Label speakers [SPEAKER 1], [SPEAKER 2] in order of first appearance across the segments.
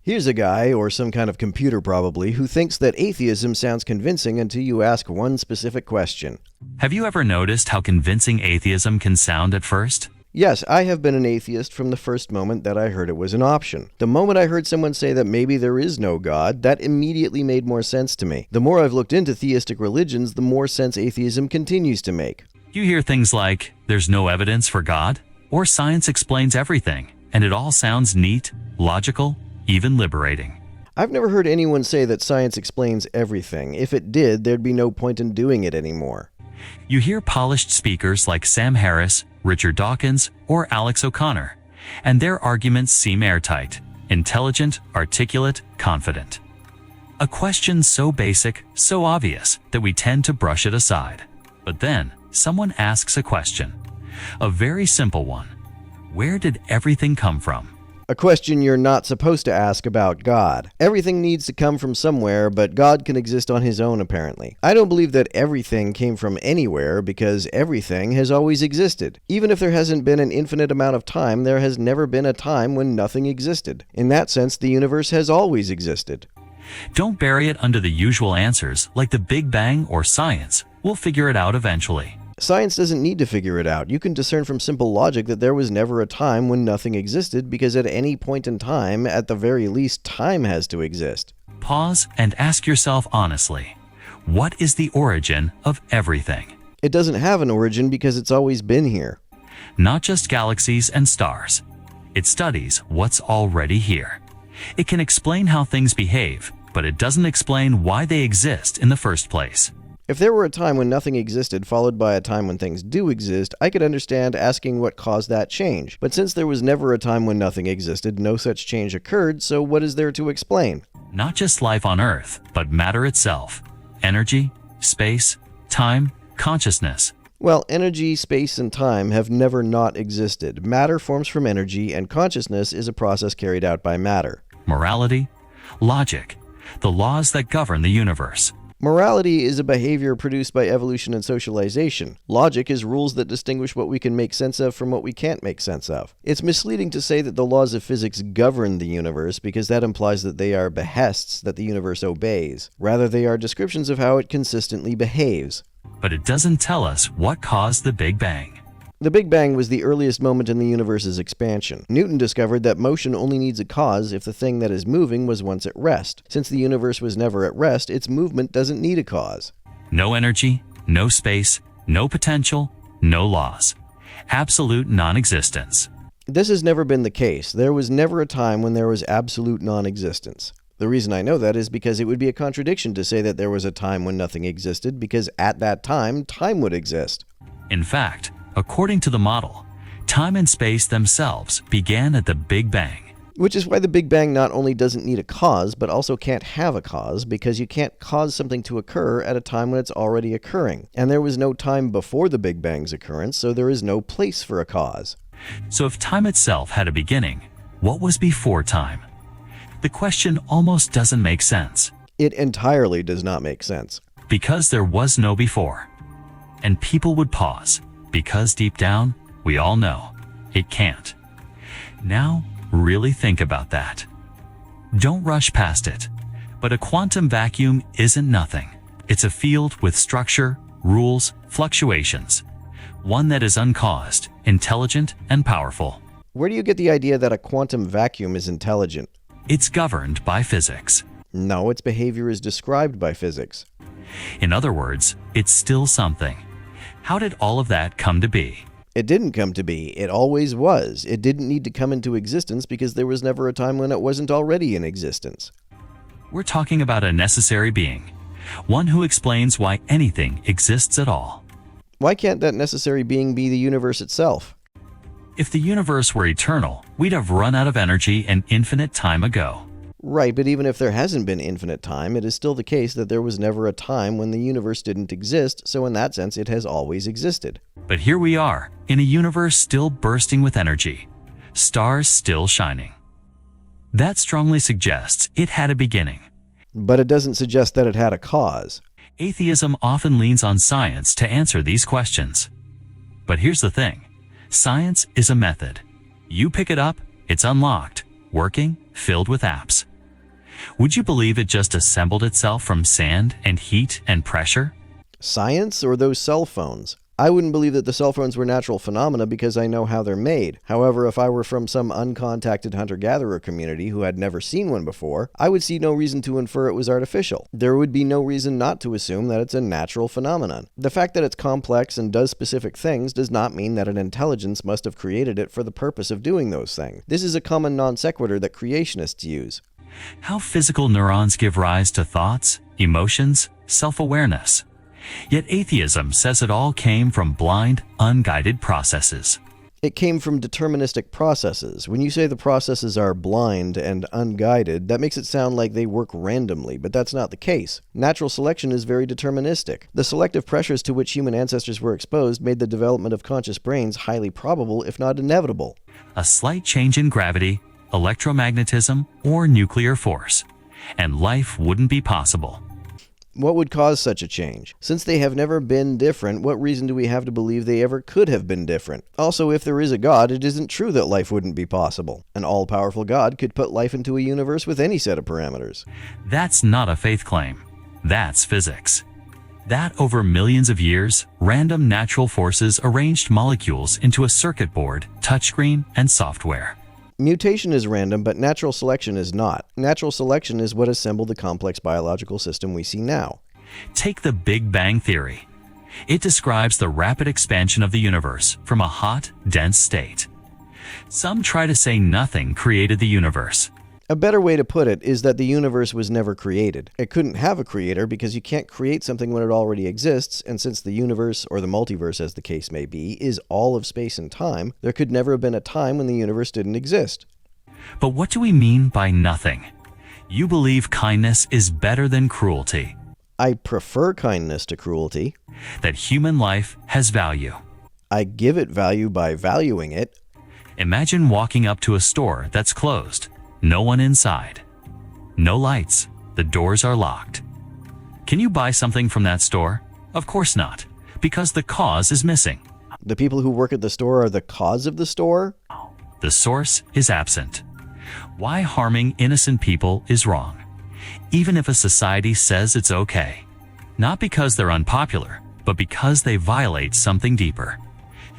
[SPEAKER 1] Here's a guy, or some kind of computer probably, who thinks that atheism sounds convincing until you ask one specific question.
[SPEAKER 2] Have you ever noticed how convincing atheism can sound at first?
[SPEAKER 1] Yes, I have been an atheist from the first moment that I heard it was an option. The moment I heard someone say that maybe there is no God, that immediately made more sense to me. The more I've looked into theistic religions, the more sense atheism continues to make.
[SPEAKER 2] You hear things like, there's no evidence for God, or science explains everything, and it all sounds neat, logical, even liberating.
[SPEAKER 1] I've never heard anyone say that science explains everything. If it did, there'd be no point in doing it anymore.
[SPEAKER 2] You hear polished speakers like Sam Harris, Richard Dawkins, or Alex O'Connor, and their arguments seem airtight, intelligent, articulate, confident. A question so basic, so obvious, that we tend to brush it aside. But then, someone asks a question. A very simple one. Where did everything come from?
[SPEAKER 1] A question you're not supposed to ask about God. Everything needs to come from somewhere, but God can exist on his own apparently. I don't believe that everything came from anywhere because everything has always existed. Even if there hasn't been an infinite amount of time, there has never been a time when nothing existed. In that sense, the universe has always existed.
[SPEAKER 2] Don't bury it under the usual answers like the Big Bang or science. We'll figure it out eventually.
[SPEAKER 1] Science doesn't need to figure it out. You can discern from simple logic that there was never a time when nothing existed because at any point in time, at the very least, time has to exist.
[SPEAKER 2] Pause and ask yourself honestly, what is the origin of everything?
[SPEAKER 1] It doesn't have an origin because it's always been here.
[SPEAKER 2] Not just galaxies and stars. It studies what's already here. It can explain how things behave, but it doesn't explain why they exist in the first place.
[SPEAKER 1] If there were a time when nothing existed followed by a time when things do exist, I could understand asking what caused that change. But since there was never a time when nothing existed, no such change occurred, so what is there to explain?
[SPEAKER 2] Not just life on Earth, but matter itself. Energy, space, time, consciousness.
[SPEAKER 1] Well, energy, space, and time have never not existed. Matter forms from energy, and consciousness is a process carried out by matter.
[SPEAKER 2] Morality, logic, the laws that govern the universe.
[SPEAKER 1] Morality is a behavior produced by evolution and socialization. Logic is rules that distinguish what we can make sense of from what we can't make sense of. It's misleading to say that the laws of physics govern the universe because that implies that they are behests that the universe obeys. Rather, they are descriptions of how it consistently behaves.
[SPEAKER 2] But it doesn't tell us what caused the Big Bang.
[SPEAKER 1] The Big Bang was the earliest moment in the universe's expansion. Newton discovered that motion only needs a cause if the thing that is moving was once at rest. Since the universe was never at rest, its movement doesn't need a cause.
[SPEAKER 2] No energy, no space, no potential, no laws. Absolute non-existence.
[SPEAKER 1] This has never been the case. There was never a time when there was absolute non-existence. The reason I know that is because it would be a contradiction to say that there was a time when nothing existed, because at that time, time would exist.
[SPEAKER 2] In fact, according to the model, time and space themselves began at the Big Bang.
[SPEAKER 1] Which is why the Big Bang not only doesn't need a cause, but also can't have a cause, because you can't cause something to occur at a time when it's already occurring. And there was no time before the Big Bang's occurrence, so there is no place for a cause.
[SPEAKER 2] So if time itself had a beginning, what was before time? The question almost doesn't make sense.
[SPEAKER 1] It entirely does not make sense.
[SPEAKER 2] Because there was no before. And people would pause. Because deep down, we all know, it can't. Now, really think about that. Don't rush past it. But a quantum vacuum isn't nothing. It's a field with structure, rules, fluctuations. One that is uncaused, intelligent, and powerful.
[SPEAKER 1] Where do you get the idea that a quantum vacuum is intelligent?
[SPEAKER 2] It's governed by physics.
[SPEAKER 1] No, its behavior is described by physics.
[SPEAKER 2] In other words, it's still something. How did all of that come to be?
[SPEAKER 1] It didn't come to be. It always was. It didn't need to come into existence because there was never a time when it wasn't already in existence.
[SPEAKER 2] We're talking about a necessary being. One who explains why anything exists at all.
[SPEAKER 1] Why can't that necessary being be the universe itself?
[SPEAKER 2] If the universe were eternal, we'd have run out of energy an infinite time ago.
[SPEAKER 1] Right, but even if there hasn't been infinite time, it is still the case that there was never a time when the universe didn't exist, so in that sense it has always existed.
[SPEAKER 2] But here we are, in a universe still bursting with energy, stars still shining. That strongly suggests it had a beginning.
[SPEAKER 1] But it doesn't suggest that it had a cause.
[SPEAKER 2] Atheism often leans on science to answer these questions. But here's the thing. Science is a method. You pick it up, it's unlocked, working, filled with apps. Would you believe it just assembled itself from sand and heat and pressure?
[SPEAKER 1] Science or those cell phones? I wouldn't believe that the cell phones were natural phenomena because I know how they're made. However, if I were from some uncontacted hunter-gatherer community who had never seen one before, I would see no reason to infer it was artificial. There would be no reason not to assume that it's a natural phenomenon. The fact that it's complex and does specific things does not mean that an intelligence must have created it for the purpose of doing those things. This is a common non sequitur that creationists use.
[SPEAKER 2] How physical neurons give rise to thoughts, emotions, self-awareness. Yet atheism says it all came from blind, unguided processes.
[SPEAKER 1] It came from deterministic processes. When you say the processes are blind and unguided, that makes it sound like they work randomly, but that's not the case. Natural selection is very deterministic. The selective pressures to which human ancestors were exposed made the development of conscious brains highly probable, if not inevitable.
[SPEAKER 2] A slight change in gravity, electromagnetism, or nuclear force, and life wouldn't be possible.
[SPEAKER 1] What would cause such a change? Since they have never been different, what reason do we have to believe they ever could have been different? Also, if there is a God, it isn't true that life wouldn't be possible. An all-powerful God could put life into a universe with any set of parameters.
[SPEAKER 2] That's not a faith claim. That's physics. That over millions of years, random natural forces arranged molecules into a circuit board, touchscreen, and software.
[SPEAKER 1] Mutation is random, but natural selection is not. Natural selection is what assembled the complex biological system we see now.
[SPEAKER 2] Take the Big Bang Theory. It describes the rapid expansion of the universe from a hot, dense state. Some try to say nothing created the universe.
[SPEAKER 1] A better way to put it is that the universe was never created. It couldn't have a creator because you can't create something when it already exists, and since the universe, or the multiverse as the case may be, is all of space and time, there could never have been a time when the universe didn't exist.
[SPEAKER 2] But what do we mean by nothing? You believe kindness is better than cruelty.
[SPEAKER 1] I prefer kindness to cruelty.
[SPEAKER 2] That human life has value.
[SPEAKER 1] I give it value by valuing it.
[SPEAKER 2] Imagine walking up to a store that's closed. No one inside. No lights. The doors are locked. Can you buy something from that store? Of course not, because the cause is missing.
[SPEAKER 1] The people who work at the store are the cause of the store?
[SPEAKER 2] The source is absent. Why harming innocent people is wrong, even if a society says it's okay. Not because they're unpopular, but because they violate something deeper.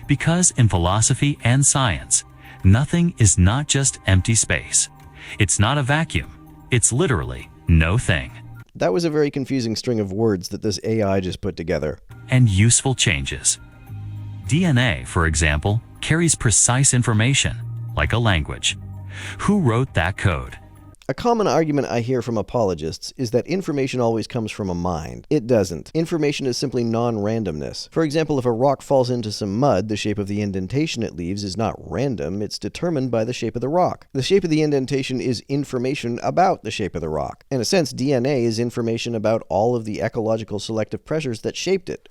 [SPEAKER 2] Because in philosophy and science, nothing is not just empty space. It's not a vacuum. It's literally no thing.
[SPEAKER 1] That was a very confusing string of words that this AI just put together.
[SPEAKER 2] And useful changes. DNA, for example, carries precise information, like a language. Who wrote that code?
[SPEAKER 1] A common argument I hear from apologists is that information always comes from a mind. It doesn't. Information is simply non-randomness. For example, if a rock falls into some mud, the shape of the indentation it leaves is not random, it's determined by the shape of the rock. The shape of the indentation is information about the shape of the rock. In a sense, DNA is information about all of the ecological selective pressures that shaped it.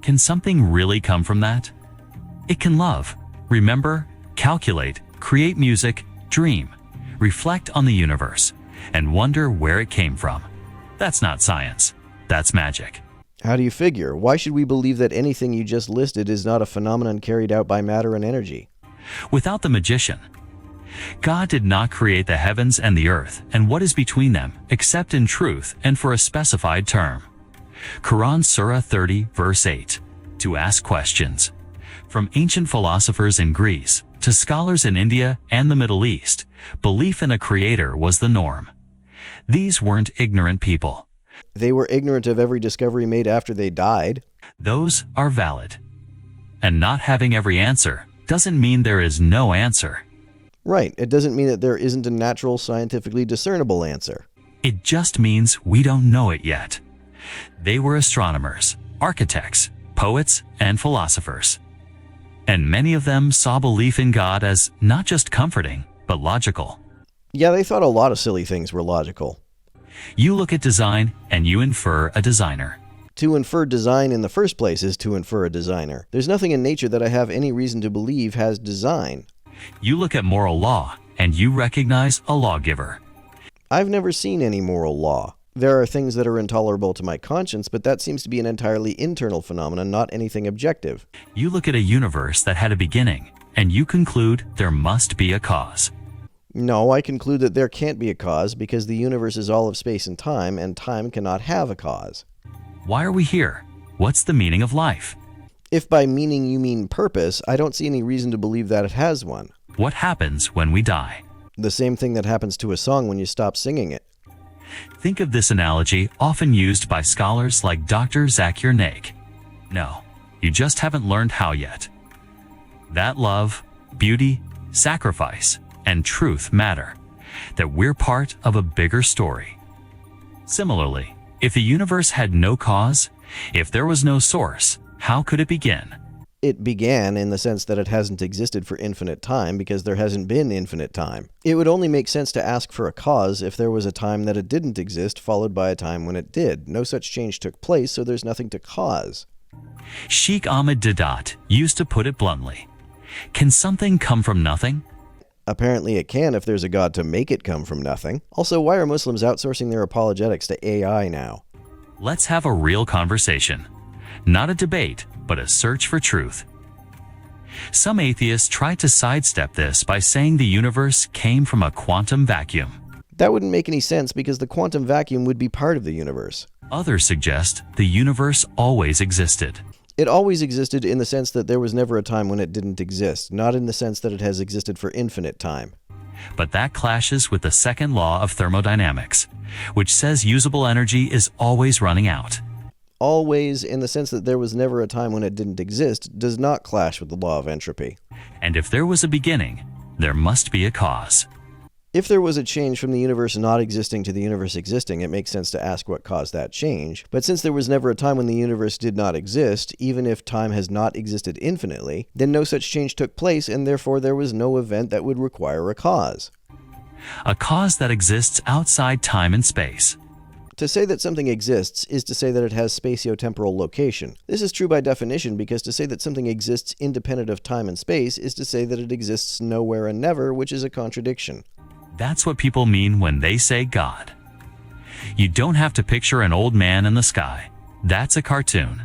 [SPEAKER 2] Can something really come from that? It can love, remember, calculate, create music, dream, reflect on the universe, and wonder where it came from. That's not science. That's magic.
[SPEAKER 1] How do you figure? Why should we believe that anything you just listed is not a phenomenon carried out by matter and energy?
[SPEAKER 2] Without the magician, God did not create the heavens and the earth and what is between them, except in truth and for a specified term. Quran Surah 30, verse 8. To ask questions. From ancient philosophers in Greece to scholars in India and the Middle East, belief in a creator was the norm. These weren't ignorant people.
[SPEAKER 1] They were ignorant of every discovery made after they died.
[SPEAKER 2] Those are valid. And not having every answer doesn't mean there is no answer.
[SPEAKER 1] Right. It doesn't mean that there isn't a natural, scientifically discernible answer.
[SPEAKER 2] It just means we don't know it yet. They were astronomers, architects, poets, and philosophers. And many of them saw belief in God as not just comforting, but logical.
[SPEAKER 1] Yeah, they thought a lot of silly things were logical.
[SPEAKER 2] You look at design and you infer a designer.
[SPEAKER 1] To infer design in the first place is to infer a designer. There's nothing in nature that I have any reason to believe has design.
[SPEAKER 2] You look at moral law and you recognize a lawgiver.
[SPEAKER 1] I've never seen any moral law. There are things that are intolerable to my conscience, but that seems to be an entirely internal phenomenon, not anything objective.
[SPEAKER 2] You look at a universe that had a beginning and you conclude there must be a cause.
[SPEAKER 1] No, I conclude that there can't be a cause because the universe is all of space and time cannot have a cause.
[SPEAKER 2] Why are we here? What's the meaning of life?
[SPEAKER 1] If by meaning you mean purpose, I don't see any reason to believe that it has one.
[SPEAKER 2] What happens when we die?
[SPEAKER 1] The same thing that happens to a song when you stop singing it.
[SPEAKER 2] Think of this analogy often used by scholars like Dr. Zakir Naik. No, you just haven't learned how yet. That love, beauty, sacrifice, and truth matter, that we're part of a bigger story. Similarly, if the universe had no cause, if there was no source, how could it begin?
[SPEAKER 1] It began in the sense that it hasn't existed for infinite time because there hasn't been infinite time. It would only make sense to ask for a cause if there was a time that it didn't exist followed by a time when it did. No such change took place, so there's nothing to cause.
[SPEAKER 2] Sheikh Ahmed Deedat used to put it bluntly. Can something come from nothing?
[SPEAKER 1] Apparently it can if there's a God to make it come from nothing. Also, why are Muslims outsourcing their apologetics to AI now?
[SPEAKER 2] Let's have a real conversation. Not a debate, but a search for truth. Some atheists try to sidestep this by saying the universe came from a quantum vacuum.
[SPEAKER 1] That wouldn't make any sense because the quantum vacuum would be part of the universe.
[SPEAKER 2] Others suggest the universe always existed.
[SPEAKER 1] It always existed in the sense that there was never a time when it didn't exist, not in the sense that it has existed for infinite time.
[SPEAKER 2] But that clashes with the second law of thermodynamics, which says usable energy is always running out.
[SPEAKER 1] Always, in the sense that there was never a time when it didn't exist, does not clash with the law of entropy.
[SPEAKER 2] And if there was a beginning, there must be a cause.
[SPEAKER 1] If there was a change from the universe not existing to the universe existing, it makes sense to ask what caused that change. But since there was never a time when the universe did not exist, even if time has not existed infinitely, then no such change took place, and therefore there was no event that would require a cause.
[SPEAKER 2] A cause that exists outside time and space.
[SPEAKER 1] To say that something exists is to say that it has spatiotemporal location. This is true by definition because to say that something exists independent of time and space is to say that it exists nowhere and never, which is a contradiction.
[SPEAKER 2] That's what people mean when they say God. You don't have to picture an old man in the sky. That's a cartoon.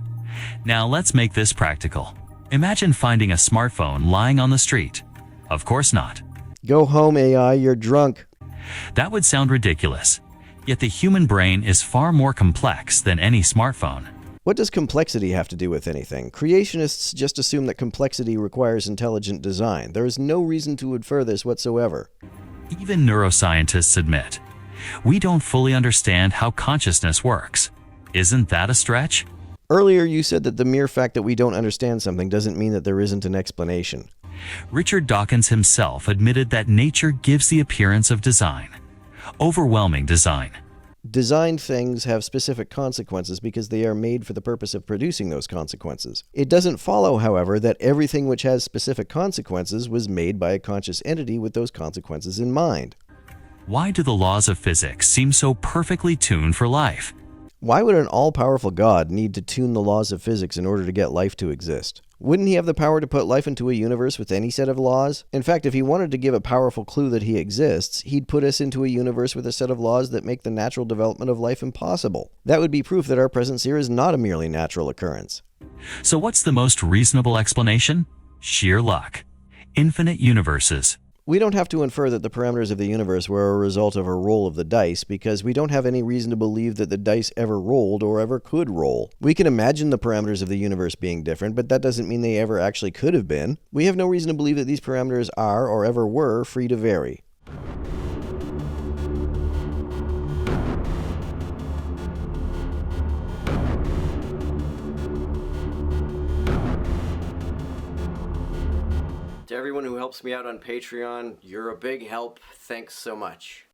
[SPEAKER 2] Now let's make this practical. Imagine finding a smartphone lying on the street. Of course not.
[SPEAKER 1] Go home, AI, you're drunk.
[SPEAKER 2] That would sound ridiculous. Yet the human brain is far more complex than any smartphone.
[SPEAKER 1] What does complexity have to do with anything? Creationists just assume that complexity requires intelligent design. There is no reason to infer this whatsoever.
[SPEAKER 2] Even neuroscientists admit, we don't fully understand how consciousness works. Isn't that a stretch?
[SPEAKER 1] Earlier you said that the mere fact that we don't understand something doesn't mean that there isn't an explanation.
[SPEAKER 2] Richard Dawkins himself admitted that nature gives the appearance of design. Overwhelming design.
[SPEAKER 1] Designed things have specific consequences because they are made for the purpose of producing those consequences. It doesn't follow, however, that everything which has specific consequences was made by a conscious entity with those consequences in mind.
[SPEAKER 2] Why do the laws of physics seem so perfectly tuned for life?
[SPEAKER 1] Why would an all-powerful God need to tune the laws of physics in order to get life to exist? Wouldn't he have the power to put life into a universe with any set of laws? In fact, if he wanted to give a powerful clue that he exists, he'd put us into a universe with a set of laws that make the natural development of life impossible. That would be proof that our presence here is not a merely natural occurrence.
[SPEAKER 2] So what's the most reasonable explanation? Sheer luck. Infinite universes.
[SPEAKER 1] We don't have to infer that the parameters of the universe were a result of a roll of the dice, because we don't have any reason to believe that the dice ever rolled or ever could roll. We can imagine the parameters of the universe being different, but that doesn't mean they ever actually could have been. We have no reason to believe that these parameters are, or ever were, free to vary. To everyone who helps me out on Patreon, you're a big help. Thanks so much.